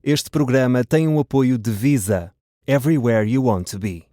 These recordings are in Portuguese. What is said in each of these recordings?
Este programa tem um apoio de Visa. Everywhere you want to be.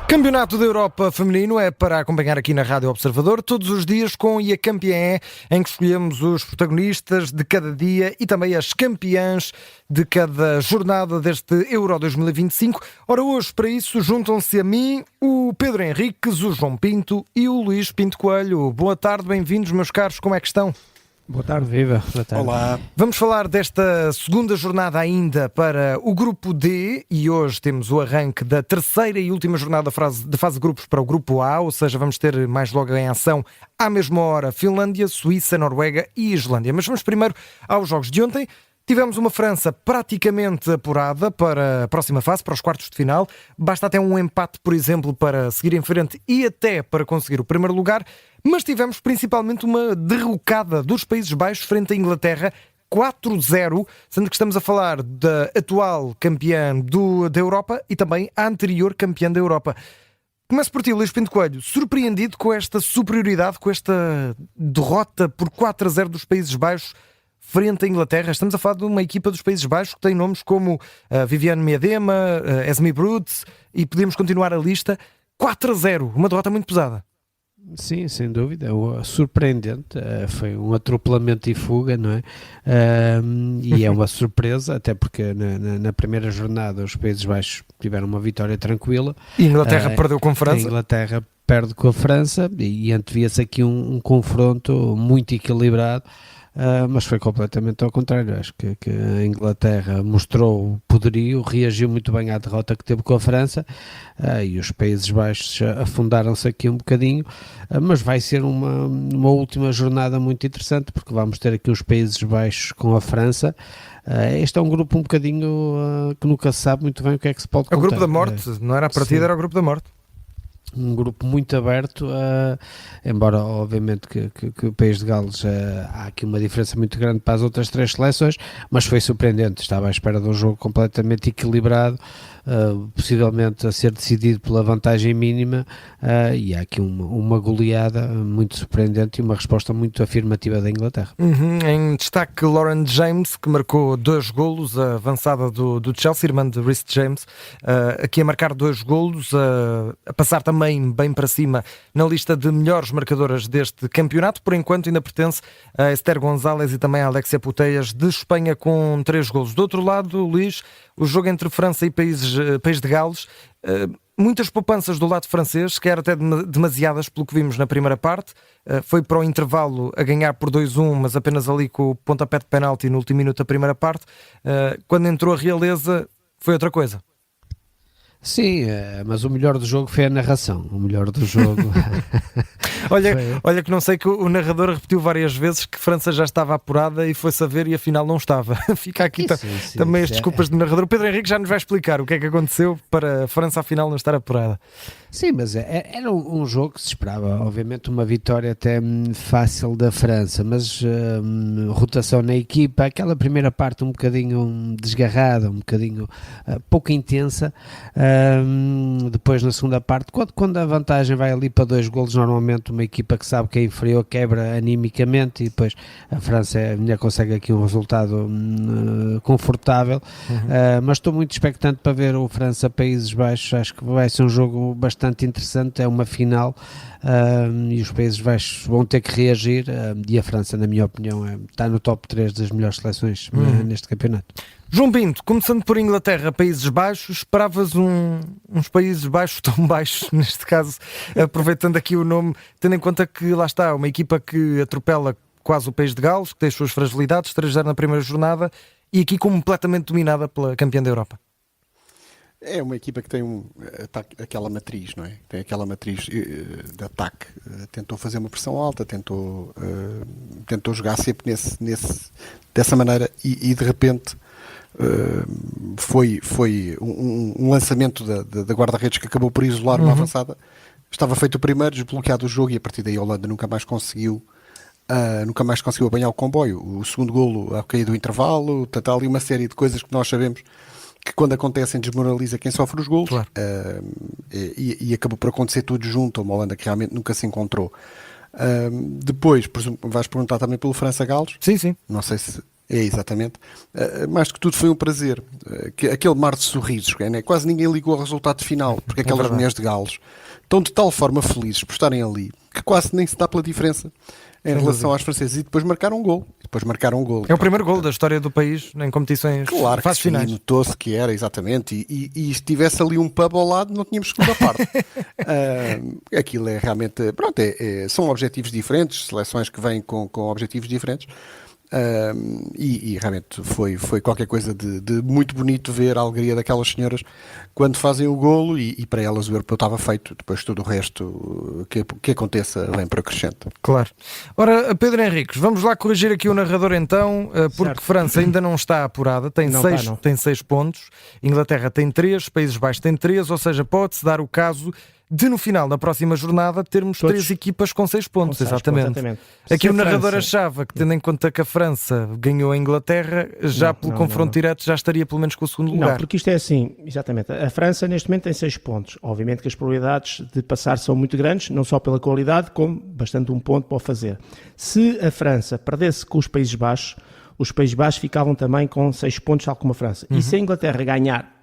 Campeonato da Europa Feminino é para acompanhar aqui na Rádio Observador todos os dias com E a Campeã é, em que escolhemos os protagonistas de cada dia e também as campeãs de cada jornada deste Euro 2025. Ora, hoje para isso juntam-se a mim o Pedro Henriques, o João Pinto e o Luís Pinto Coelho. Boa tarde, bem-vindos meus caros, como é que estão? Boa tarde, viva. Boa tarde. Olá. Vamos falar desta segunda jornada ainda para o Grupo D e hoje temos o arranque da terceira e última jornada de fase de grupos para o Grupo A, ou seja, vamos ter mais logo em ação à mesma hora Finlândia, Suíça, Noruega e Islândia. Mas vamos primeiro aos jogos de ontem. Tivemos uma França praticamente apurada para a próxima fase, para os quartos de final. Basta até um empate, por exemplo, para seguir em frente e até para conseguir o primeiro lugar. Mas tivemos principalmente uma derrocada dos Países Baixos frente à Inglaterra, 4-0, sendo que estamos a falar da atual campeã da Europa e também a anterior campeã da Europa. Começo por ti, Luís Pinto Coelho. Surpreendido com esta superioridade, com esta derrota por 4-0 dos Países Baixos frente à Inglaterra? Estamos a falar de uma equipa dos Países Baixos que tem nomes como Viviane Miedema, Esme Brutes e podemos continuar a lista. 4-0, uma derrota muito pesada. Sim, sem dúvida, surpreendente, foi um atropelamento e fuga, não é? E é uma surpresa, até porque na primeira jornada os Países Baixos tiveram uma vitória tranquila. E a Inglaterra perdeu com a França. A Inglaterra perde com a França e antevia-se aqui um confronto muito equilibrado. Mas foi completamente ao contrário. Acho que a Inglaterra mostrou o poderio, reagiu muito bem à derrota que teve com a França, e os Países Baixos afundaram-se aqui um bocadinho, mas vai ser uma última jornada muito interessante, porque vamos ter aqui os Países Baixos com a França. Este é um grupo um bocadinho que nunca se sabe muito bem o que é que se pode contar. O grupo da morte, não era a partida, era o grupo da morte. Um grupo muito aberto, embora obviamente que o País de Gales há aqui uma diferença muito grande para as outras três seleções, mas foi surpreendente. Estava à espera de um jogo completamente equilibrado, possivelmente a ser decidido pela vantagem mínima, e há aqui uma goleada muito surpreendente e uma resposta muito afirmativa da Inglaterra. Em destaque, Lauren James, que marcou 2 golos, a avançada do Chelsea, irmã de Reece James, aqui a marcar 2 golos, a passar também bem para cima na lista de melhores marcadoras deste campeonato. Por enquanto ainda pertence a Esther González e também a Alexia Putellas de Espanha com 3 golos. Do outro lado, Luís, o jogo entre França e País de Gales, muitas poupanças do lado francês, se calhar até demasiadas pelo que vimos na primeira parte. Foi para o intervalo a ganhar por 2-1, mas apenas ali com o pontapé de penalti no último minuto da primeira parte. Quando entrou a realeza foi outra coisa. Sim, mas o melhor do jogo foi a narração. O melhor do jogo. Olha que não sei, que o narrador repetiu várias vezes que França já estava apurada e foi saber e afinal não estava. Fica aqui também as desculpas do narrador. O Pedro Henrique já nos vai explicar o que é que aconteceu para a França afinal não estar apurada. Sim, mas era um jogo que se esperava, obviamente uma vitória até fácil da França, mas rotação na equipa, aquela primeira parte um bocadinho desgarrada, um bocadinho pouco intensa. Depois na segunda parte, quando a vantagem vai ali para 2 golos, normalmente uma equipa que sabe que é inferior quebra animicamente, e depois a França ainda consegue aqui um resultado confortável. Mas estou muito expectante para ver o França-Países Baixos. Acho que vai ser um jogo bastante interessante, é uma final, e os Países Baixos vão ter que reagir, e a França, na minha opinião, está no top 3 das melhores seleções neste campeonato. João Pinto, começando por Inglaterra, Países Baixos, esperavas uns Países Baixos tão baixos, neste caso, aproveitando aqui o nome, tendo em conta que lá está, uma equipa que atropela quase o País de Gales, que tem as suas fragilidades, 3-0 na primeira jornada, e aqui completamente dominada pela campeã da Europa. É uma equipa que tem aquela matriz, não é? Tem aquela matriz de ataque. Tentou fazer uma pressão alta, tentou jogar sempre dessa maneira e de repente foi um lançamento da guarda-redes que acabou por isolar uma avançada. Estava feito o primeiro, desbloqueado o jogo, e a partir daí a Holanda nunca mais conseguiu apanhar o comboio. O segundo golo a cair do intervalo, há ali uma série de coisas que nós sabemos que quando acontecem desmoraliza quem sofre os golos. Claro. E acabou por acontecer tudo junto. Uma Holanda que realmente nunca se encontrou. Depois, presumo, vais perguntar também pelo França-Gales. Sim. Não sei se é exatamente. Mais do que tudo foi um prazer. Aquele mar de sorrisos, né? Quase ninguém ligou ao resultado final, porque aquelas verdade. mulheres de Gales estão de tal forma felizes por estarem ali que quase nem se dá pela diferença em relação às francesas. E depois marcaram um gol. É o primeiro gol da história do país em competições Claro que fases sim, finais. notou-se que era, exatamente. E se tivesse ali um pub ao lado, não tínhamos segunda parte. Aquilo é realmente. Pronto, são objetivos diferentes, seleções que vêm com objetivos diferentes. E realmente foi qualquer coisa de muito bonito ver a alegria daquelas senhoras quando fazem o golo, e para elas o europeu estava feito. Depois tudo o resto que aconteça vem para acrescente. Claro. Ora, Pedro Henriques, vamos lá corrigir aqui o narrador então, porque Certo. França ainda não está apurada, tem Não 6 está, não. tem 6 pontos, Inglaterra tem 3, Países Baixos tem 3, ou seja, pode-se dar o caso de no final da próxima jornada termos Todos 3 equipas com 6 pontos, Com seis, exatamente. Aqui Se o a narrador França- achava que, tendo em conta que a França ganhou a Inglaterra, já Não, pelo não, confronto não. direto já estaria pelo menos com o segundo lugar. Não, porque isto é assim, exatamente. A França neste momento tem 6 pontos. Obviamente que as probabilidades de passar são muito grandes, não só pela qualidade, como bastante um ponto para o fazer. Se a França perdesse com os Países Baixos ficavam também com 6 pontos, tal como a França. E se a Inglaterra ganhar,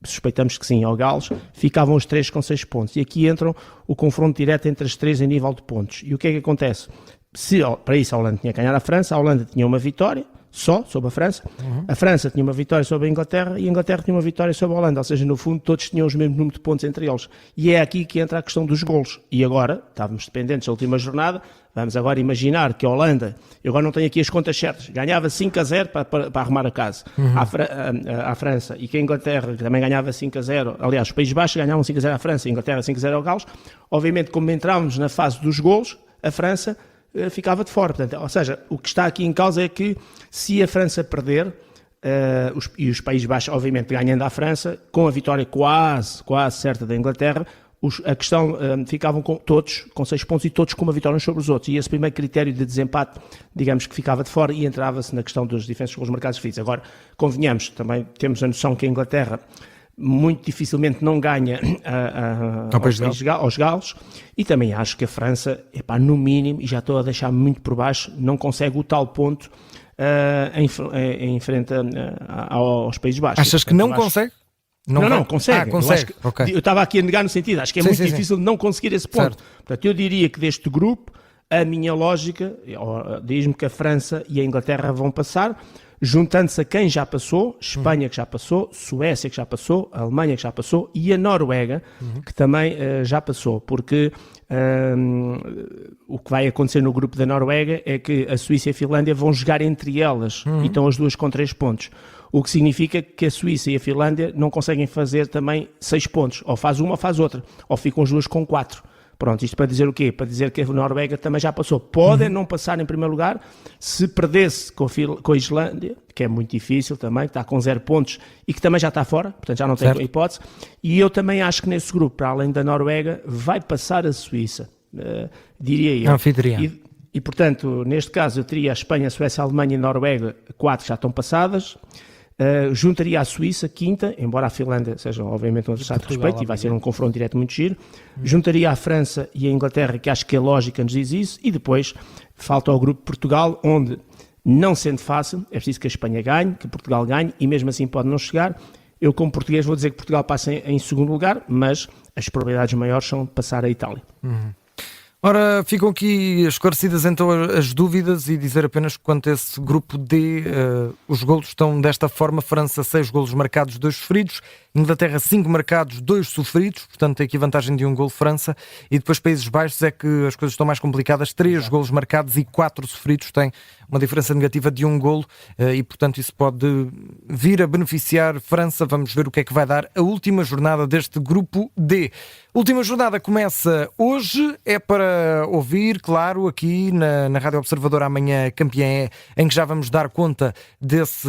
suspeitamos que sim, ao Gales, ficavam os 3 com 6 pontos. E aqui entram o confronto direto entre as 3 em nível de pontos. E o que é que acontece? Para isso a Holanda tinha que ganhar a França, a Holanda tinha uma vitória só sobre a França, a França tinha uma vitória sobre a Inglaterra e a Inglaterra tinha uma vitória sobre a Holanda, ou seja, no fundo todos tinham os mesmos número de pontos entre eles. E é aqui que entra a questão dos golos. E agora, estávamos dependentes da última jornada, vamos agora imaginar que a Holanda, eu agora não tenho aqui as contas certas, ganhava 5-0 para arrumar a casa à França, e que a Inglaterra também ganhava 5-0, aliás, os Países Baixos ganhavam 5-0 à França, a Inglaterra 5-0 ao Gales. Obviamente, como entrávamos na fase dos golos, a França ficava de fora. Portanto, ou seja, o que está aqui em causa é que se a França perder, e os Países Baixos, obviamente, ganhando à França, com a vitória quase certa da Inglaterra, a questão ficavam todos com 6 pontos e todos com uma vitória uns sobre os outros. E esse primeiro critério de desempate, digamos que ficava de fora e entrava-se na questão dos diferentes golos marcados feitos. Agora, convenhamos, também temos a noção que a Inglaterra muito dificilmente não ganha aos galos, e também acho que a França, no mínimo, e já estou a deixar muito por baixo, não consegue o tal ponto em frente aos Países Baixos. Achas que não consegue? Não, consegue. Consegue. Eu estava aqui a negar no sentido, acho que é muito difícil não conseguir esse ponto. Certo. Portanto, eu diria que deste grupo, a minha lógica diz-me que a França e a Inglaterra vão passar, juntando-se a quem já passou, Espanha que já passou, Suécia que já passou, a Alemanha que já passou e a Noruega que também já passou, porque o que vai acontecer no grupo da Noruega é que a Suíça e a Finlândia vão jogar entre elas e estão as duas com 3 pontos. O que significa que a Suíça e a Finlândia não conseguem fazer também 6 pontos, ou faz uma ou faz outra, ou ficam as duas com 4. Pronto, isto para dizer o quê? Para dizer que a Noruega também já passou. Podem não passar em primeiro lugar se perdesse com a Islândia, que é muito difícil também, que está com 0 pontos e que também já está fora, portanto já não tem hipótese. E eu também acho que nesse grupo, para além da Noruega, vai passar a Suíça, diria eu. Anfitriã. E portanto, neste caso, eu teria a Espanha, a Suécia, a Alemanha e a Noruega, 4 já estão passadas. Juntaria a Suíça, quinta, embora a Finlândia seja obviamente um adversário de respeito e vai ser um confronto direto muito giro. Juntaria a França e a Inglaterra, que acho que a lógica nos diz isso, e depois falta o grupo de Portugal, onde, não sendo fácil, é preciso que a Espanha ganhe, que Portugal ganhe, e mesmo assim pode não chegar. Eu, como português, vou dizer que Portugal passa em segundo lugar, mas as probabilidades maiores são de passar a Itália. Ora, ficam aqui esclarecidas então as dúvidas, e dizer apenas que quanto a esse grupo D, os golos estão desta forma: França 6 golos marcados, 2 sofridos, Inglaterra 5 marcados, 2 sofridos, portanto tem aqui vantagem de 1 golo França, e depois Países Baixos é que as coisas estão mais complicadas, 3 golos marcados e 4 sofridos, tem uma diferença negativa de 1 golo, e portanto isso pode vir a beneficiar França. Vamos ver o que é que vai dar a última jornada deste grupo D. Última jornada começa hoje, é para ouvir, claro, aqui na Rádio Observador amanhã, campeã, em que já vamos dar conta desse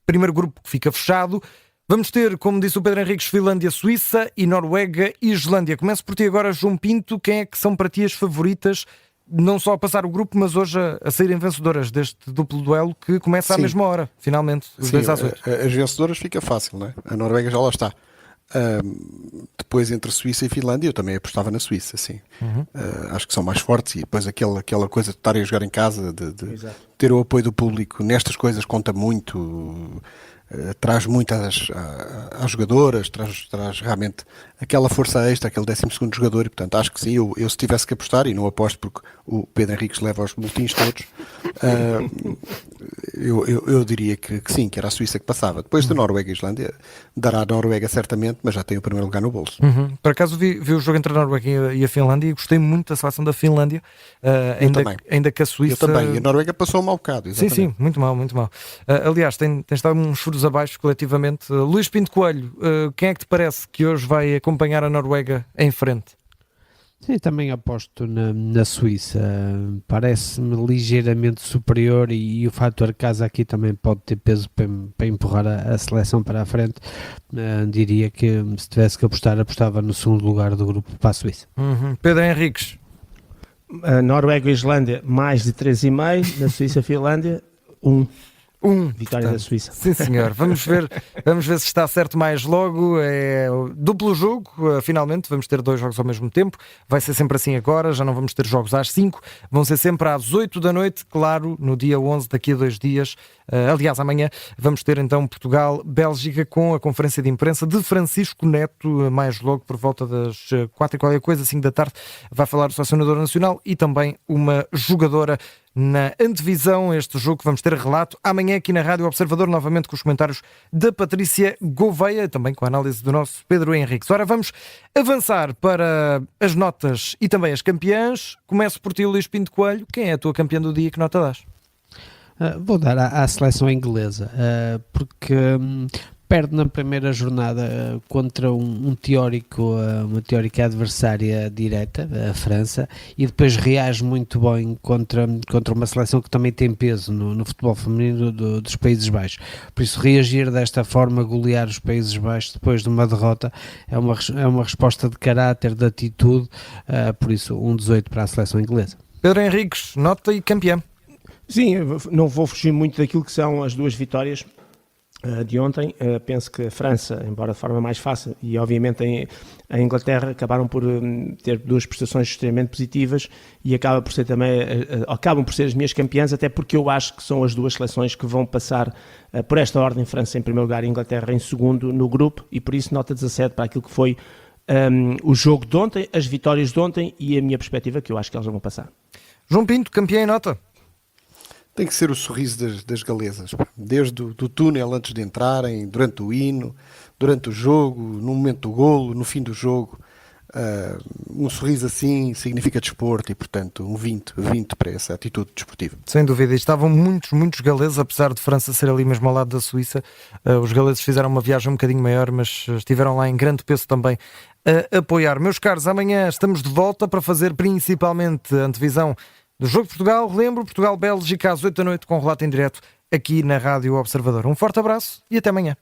primeiro grupo que fica fechado. Vamos ter, como disse o Pedro Henriques, Finlândia, Suíça e Noruega e Islândia. Começo por ti agora, João Pinto. Quem é que são para ti as favoritas não só a passar o grupo, mas hoje a saírem vencedoras deste duplo duelo que começa à Sim. mesma hora, finalmente, os Sim, 2 às 8. as vencedoras fica fácil, não é? A Noruega já lá está. Depois entre Suíça e Finlândia, eu também apostava na Suíça, sim. Acho que são mais fortes e depois aquela coisa de estarem a jogar em casa, de Exato. ter o apoio do público nestas coisas conta muito. Traz muito às jogadoras, traz realmente aquela força extra, aquele 12º jogador, e portanto acho que sim, eu se tivesse que apostar, e não aposto porque o Pedro Henriques leva os multins todos, eu diria que sim, que era a Suíça que passava. Depois da Noruega e Islândia, dará a Noruega certamente, mas já tem o primeiro lugar no bolso. Por acaso vi o jogo entre a Noruega e a Finlândia e gostei muito da seleção da Finlândia, também. ainda que a Suíça... Eu também, e a Noruega passou um mau bocado, Sim, exatamente. sim, muito mal, muito mal. Aliás, tem estado uns furos abaixo coletivamente. Luís Pinto Coelho, quem é que te parece que hoje vai acompanhar a Noruega em frente? Sim, também aposto na Suíça. Parece-me ligeiramente superior e o fator casa aqui também pode ter peso para empurrar a seleção para a frente. Diria que se tivesse que apostar, apostava no segundo lugar do grupo para a Suíça. Pedro Henriques. A Noruega e Islândia, mais de 3,5. Na Suíça e Finlândia, 1. Vitória portanto, da Suíça. Sim, senhor. Vamos ver se está certo mais logo. É o duplo jogo, finalmente. Vamos ter 2 jogos ao mesmo tempo. Vai ser sempre assim agora. Já não vamos ter jogos às 5. Vão ser sempre às 8 da noite. Claro, no dia 11, daqui a 2 dias. Aliás, amanhã vamos ter então Portugal-Bélgica com a conferência de imprensa de Francisco Neto. Mais logo, por volta das 4 e qualquer coisa, 5 da tarde, vai falar o selecionador nacional e também uma jogadora na antevisão. Este jogo que vamos ter relato amanhã aqui na Rádio Observador, novamente com os comentários da Patrícia Gouveia, também com a análise do nosso Pedro Henriques. Ora, vamos avançar para as notas e também as campeãs. Começo por ti, Luís Pinto Coelho. Quem é a tua campeã do dia e que nota dás? Vou dar à seleção inglesa, porque perde na primeira jornada contra uma teórica adversária direta, a França, e depois reage muito bem contra uma seleção que também tem peso no futebol feminino dos Países Baixos. Por isso, reagir desta forma, golear os Países Baixos depois de uma derrota, é uma resposta de caráter, de atitude, por isso 1,18 para a seleção inglesa. Pedro Henriques, nota e campeã. Sim, eu não vou fugir muito daquilo que são as 2 vitórias de ontem. Penso que a França, embora de forma mais fácil, e obviamente a Inglaterra, acabaram por ter 2 prestações extremamente positivas e acabam por ser as minhas campeãs, até porque eu acho que são as 2 seleções que vão passar por esta ordem: França em primeiro lugar e Inglaterra em segundo no grupo, e por isso nota 17 para aquilo que foi o jogo de ontem, as vitórias de ontem e a minha perspectiva, que eu acho que eles vão passar. João Pinto, campeã em nota. Tem que ser o sorriso das galesas, desde do túnel antes de entrarem, durante o hino, durante o jogo, no momento do golo, no fim do jogo. Um sorriso assim significa desporto e, portanto, um 20 para essa atitude desportiva. Sem dúvida, e estavam muitos galeses, apesar de França ser ali mesmo ao lado da Suíça. Os galeses fizeram uma viagem um bocadinho maior, mas estiveram lá em grande peso também a apoiar. Meus caros, amanhã estamos de volta para fazer principalmente a antevisão do jogo de Portugal. Relembro, Portugal-Bélgica às 8 da noite com relato em direto aqui na Rádio Observador. Um forte abraço e até amanhã.